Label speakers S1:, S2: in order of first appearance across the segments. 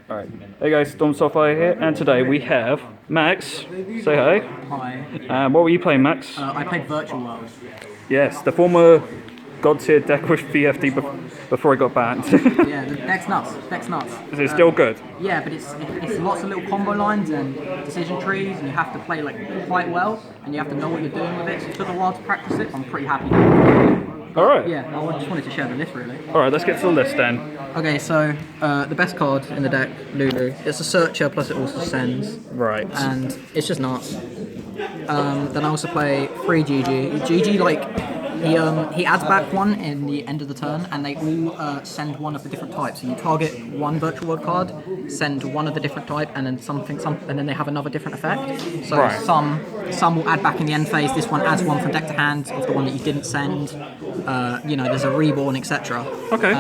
S1: Alright. Hey guys, Storm Software here, and today we have Max. Say hi.
S2: Hi.
S1: What were you playing, Max?
S2: I played Virtual World.
S1: Yes, the former God tier deck with VFD before it got banned.
S2: Yeah, the deck's nuts. Deck's nuts.
S1: Is it still good?
S2: Yeah, but it's lots of little combo lines and decision trees, and you have to play like quite well, and you have to know what you're doing with it. So it took a while to practice it. I'm pretty happy.
S1: Alright.
S2: Yeah, I just wanted to share the list really.
S1: Alright, let's get to the list then.
S2: Okay, so the best card in the deck, Lulu. It's a searcher, plus it also sends.
S1: Right.
S2: And it's just nuts. Then I also play 3 GG. GG, like, he adds back one in the end of the turn, and they all send one of the different types. So you target one virtual world card, send one of the different type, and then and then they have another different effect. So
S1: right.
S2: some will add back in the end phase. This one adds one from deck to hand of the one that you didn't send. There's a reborn, etc.
S1: Okay.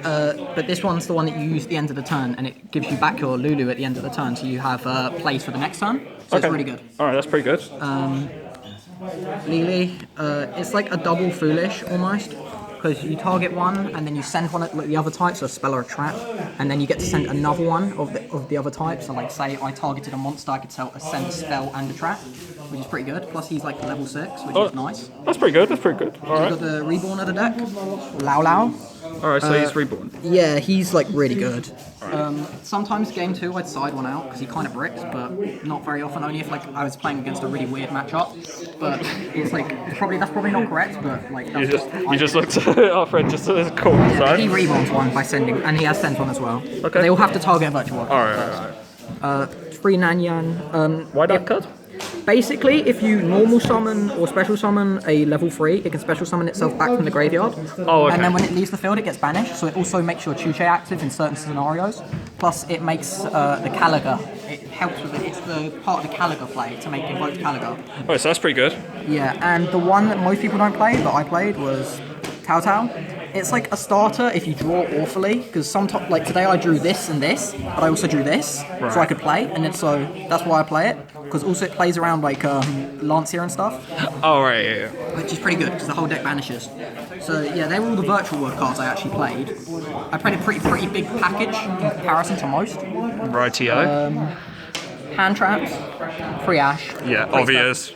S2: But this one's the one that you use at the end of the turn, and it gives you back your Lulu at the end of the turn, so you have plays for the next turn. So it's really good.
S1: Alright, that's pretty good.
S2: Lily, it's like a double foolish almost, because you target one and then you send one at the other type, so a spell or a trap, and then you get to send another one of the other type. So like say I targeted a monster, I could send a spell and a trap, which is pretty good. Plus he's like level 6, which is nice.
S1: That's pretty good. Alright.
S2: You've got the reborn of the deck, Lao Lao.
S1: Alright, so he's reborn.
S2: Yeah, he's like really good. Sometimes game 2 I'd side one out because he kind of bricks, but not very often. Only if like I was playing against a really weird matchup. But it's like that's probably not correct. But like
S1: You just looked at our friend just as cool.
S2: yeah, he reborns one by sending, and he has sent one as well.
S1: Okay.
S2: They all have to target a virtual world.
S1: Alright.
S2: 3 Nanyan.
S1: Why that card?
S2: Basically, if you normal summon or special summon a level 3, it can special summon itself back from the graveyard.
S1: Oh, okay.
S2: And then when it leaves the field, it gets banished. So it also makes your Chuche active in certain scenarios. Plus, it makes the Caliga. It helps with it. It's the part of the Caliga play to make invoke Caliga.
S1: Oh, so that's pretty good.
S2: Yeah, and the one that most people don't play, that I played, was Tao Tao. It's like a starter if you draw awfully, because sometimes, like today I drew this and this, but I also drew this, so I could play, and then so that's why I play it, because also it plays around like Lancier and stuff.
S1: Oh, right, yeah.
S2: Which is pretty good, because the whole deck vanishes. So yeah, they were all the virtual world cards I actually played. I played a pretty big package in comparison to most.
S1: Rightio.
S2: Hand traps, free Ash.
S1: Yeah, obvious.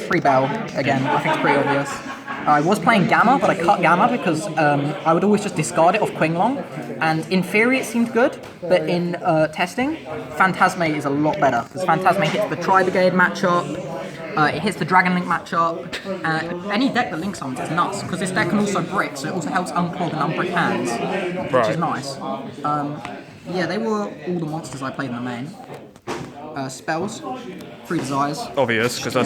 S2: Free Bell, again, I think it's pretty obvious. I was playing Gamma, but I cut Gamma because I would always just discard it off Qinglong, and in theory it seemed good, but in testing, Phantasme is a lot better, because Phantasme hits the Tri-Brigade matchup, it hits the Dragon Link matchup, any deck that Link summons is nuts, because this deck can also brick, so it also helps unclog and unbrick hands, which is nice. Yeah, they were all the monsters I played in the main. Spells, free desires.
S1: Obvious, because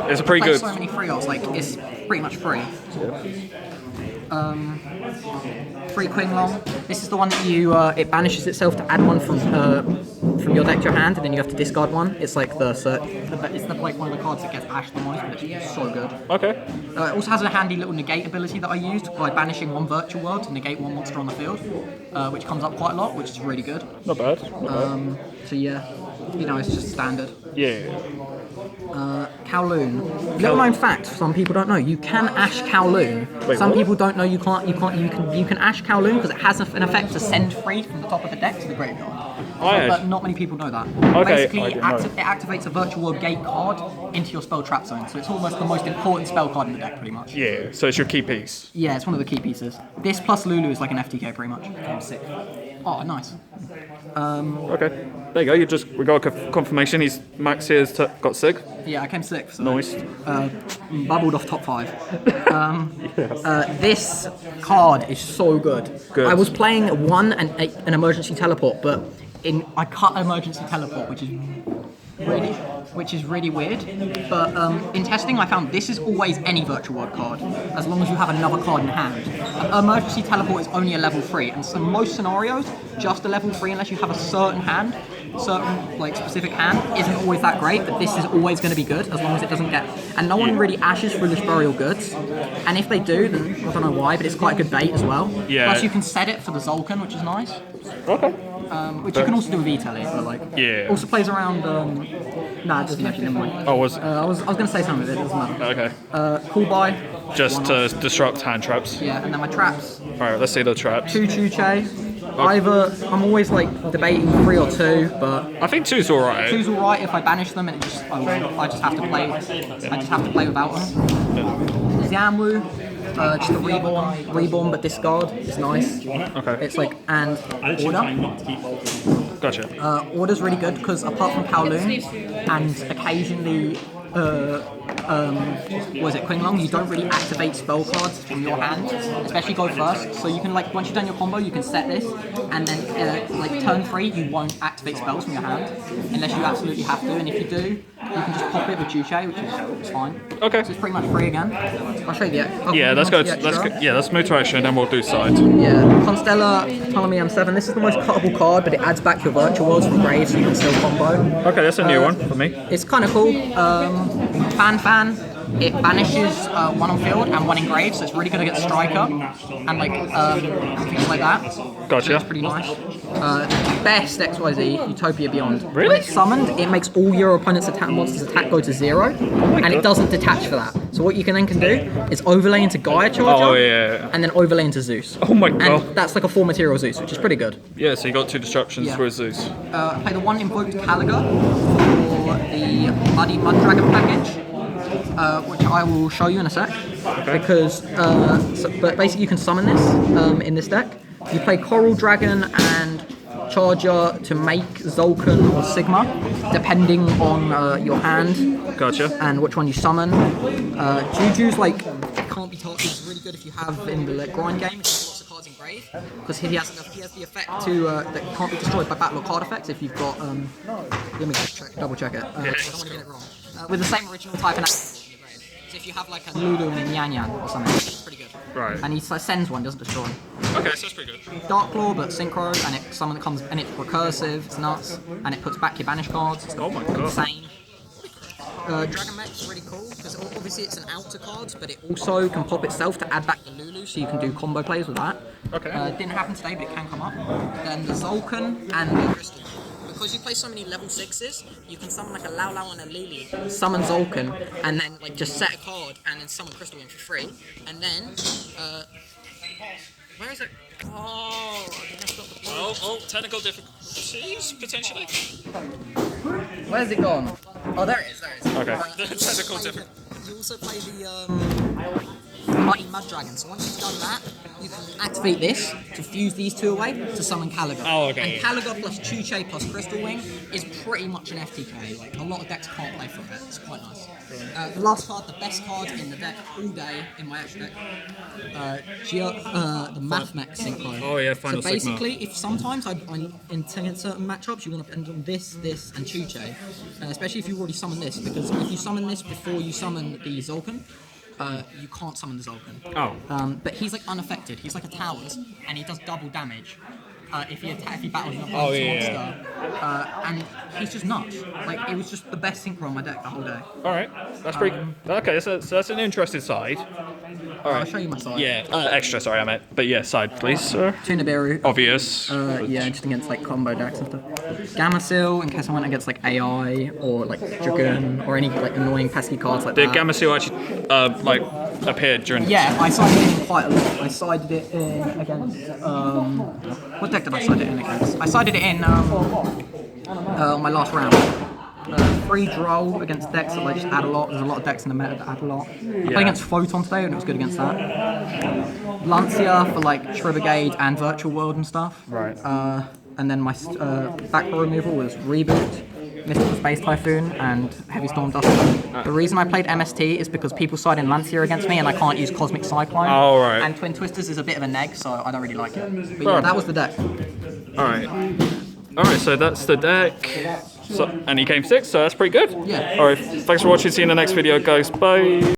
S1: it's a pretty good.
S2: So many free odds, like it's pretty much free. Free Qinglong. This is the one that you it banishes itself to add one from your deck to your hand, and then you have to discard one. It's like it's like one of the cards that gets ashed the most, but it's so good.
S1: Okay.
S2: It also has a handy little negate ability that I used by banishing one virtual world to negate one monster on the field, which comes up quite a lot, which is really good.
S1: Not bad.
S2: So yeah. It's just standard.
S1: Yeah.
S2: Kowloon. Little known fact, some people don't know. You can Ash Kowloon. Some people don't know you can Ash Kowloon because it has an effect to send free from the top of the deck to the graveyard. But not many people know that.
S1: Okay,
S2: Basically, it activates a virtual world gate card into your spell trap zone, so it's almost the most important spell card in the deck, pretty much.
S1: Yeah. So it's your key piece.
S2: Yeah, it's one of the key pieces. This plus Lulu is like an FTK, pretty much. Game 6. Oh, nice.
S1: Okay. There you go. We got a confirmation. Max here's got Sig.
S2: Yeah, I came 6th. So,
S1: Nice.
S2: Bubbled off top 5. This card is so good. I was playing an emergency teleport, but I cut emergency teleport, which is really weird. But in testing, I found this is always any virtual world card, as long as you have another card in hand. Emergency teleport is only a level 3, and so most scenarios, just a level 3 unless you have a certain specific hand, isn't always that great, but this is always going to be good as long as it doesn't get. And no one really ashes Foolish Burial Goods, and if they do, then I don't know why, but it's quite a good bait as well.
S1: Yeah.
S2: Plus you can set it for the Zolkin, which is nice.
S1: Okay.
S2: Which you can also do with E-Tele, but like.
S1: Yeah.
S2: Also plays around. Nah, it doesn't actually. Never mind.
S1: I
S2: was going to say something, but it doesn't matter.
S1: Okay.
S2: Cool buy.
S1: Just to disrupt hand traps.
S2: Yeah, and then my traps.
S1: Alright, let's see the traps.
S2: 2 Chuche, Either I'm always like debating 3 or 2, but
S1: I think 2's alright.
S2: 2's alright if I banish them and I just have to play. I just have to play without them. Xianwu, just a reborn but discard. It's nice.
S1: Okay.
S2: It's like and order.
S1: Gotcha.
S2: Order's really good because apart from Kowloon and occasionally was it Qinglong, you don't really activate spell cards from your hand, especially go first. So you can like once you've done your combo, you can set this, and then like turn 3, you won't activate spells from your hand unless you absolutely have to. And if you do, you can just pop it with Yugioh, which is fine.
S1: Okay.
S2: So it's pretty much free again. I'll show you the.
S1: Yeah, let's go. Let's move to action, and then we'll do side.
S2: Yeah, Constella Ptolemy M7. This is the most cuttable card, but it adds back your virtual worlds from grave, so you can still combo.
S1: Okay, that's a new one for me.
S2: It's kind of cool. Fan. It banishes 1 on field and 1 in grave, so it's really good against striker and like things like that.
S1: Gotcha.
S2: So it's pretty nice. Best XYZ Utopia Beyond.
S1: Really?
S2: When it's summoned, it makes all your opponent's monsters attack go to 0, and it doesn't detach for that. So what you can then do is overlay into Gaia Charger, and then overlay into Zeus.
S1: Oh my god.
S2: And that's like a 4 material Zeus, which is pretty good.
S1: Yeah, so you got 2 disruptions with Zeus.
S2: Play the 1 invoked Caliga for the Bloody Mud Dragon package. Which I will show you in a sec, because but basically you can summon this in this deck. You play Coral Dragon and Charger to make Zolkin or Sigma, depending on your hand.
S1: Gotcha.
S2: And which one you summon. Juju's like can't be taught. It's really good if you have in the like, grind game. If you have lots of cards in grave, because he has the effect to that can't be destroyed by battle or card effects. If you've got let me just double check it. I don't want to get it wrong. With the same original type and so if you have like a Lulu and a Yan or something, it's pretty good.
S1: Right.
S2: And he sends one, doesn't destroy.
S1: Okay, so that's pretty good.
S2: Dark Claw, but synchro, and it's someone that comes and it's recursive, it's nuts, and it puts back your banish cards. It's
S1: Oh my god.
S2: insane. Dragon Mech is really cool because obviously it's an outer card, but it also can pop itself to add back the Lulu, so you can do combo plays with that.
S1: Okay.
S2: Didn't happen today, but it can come up. Then the Zolkin and the Crystal. Because you play so many level 6s, you can summon like a Lao Lao and a Lily, summon Zolkin, and then like just set a card and then summon Crystal Wing for free. And then, where is it? Oh, I messed up the point.
S1: Oh, technical difficulties, potentially.
S2: Where's it gone? Oh, there it is,
S1: Okay.
S2: Technical difficulties. You also play the Mighty Mud Dragon, so once you've done that, you can activate this to fuse these 2 away to summon Caliga.
S1: Oh, okay.
S2: And Caliga plus Chuche plus Crystal Wing is pretty much an FTK. Like a lot of decks can't play for it. It's quite nice. The last card, the best card in the deck all day in my extra deck, the Math Mech Synchro.
S1: Oh yeah, Final
S2: So basically, if sometimes I'm in certain matchups, you want to end on this, and Chuche, especially if you already summoned this, because if you summon this before you summon the Zolkin, you can't summon the Zolkin.
S1: Oh.
S2: But he's like unaffected. He's like a Towers, and he does double damage if he battles an opponent's monster. And he's just nuts. Like it was just the best synchro on my deck the whole day.
S1: All right, that's pretty. Okay, so that's an interesting side. All right.
S2: I'll show you my side.
S1: Yeah, extra. Sorry, I meant. But yeah, side, please, sir.
S2: Tunabiru.
S1: Obvious.
S2: Yeah, just against like combo decks and stuff. Gamma Seal, in case I went against like AI or like Dragoon or any like annoying pesky cards like
S1: Did
S2: that.
S1: Gamma Seal actually like appeared during?
S2: Yeah, I sided it in quite a lot. I sided it in against what deck did I side it in against? I sided it in on my last round. Free draw against decks that like just add a lot. There's a lot of decks in the meta that add a lot. I played against Photon today and it was good against that. Lancia for like Tribigade and Virtual World and stuff.
S1: Right.
S2: And then my back row removal was Reboot, Mystical Space Typhoon, and Heavy Storm Duster. The reason I played MST is because people side in Lancia against me and I can't use Cosmic Cyclone.
S1: Oh, right.
S2: And Twin Twisters is a bit of a neg, so I don't really like it. But yeah, that was the deck.
S1: Alright. Alright, so that's the deck. So, and he came 6th, so that's pretty good.
S2: Yeah.
S1: Alright, thanks for watching. See you in the next video, guys. Bye.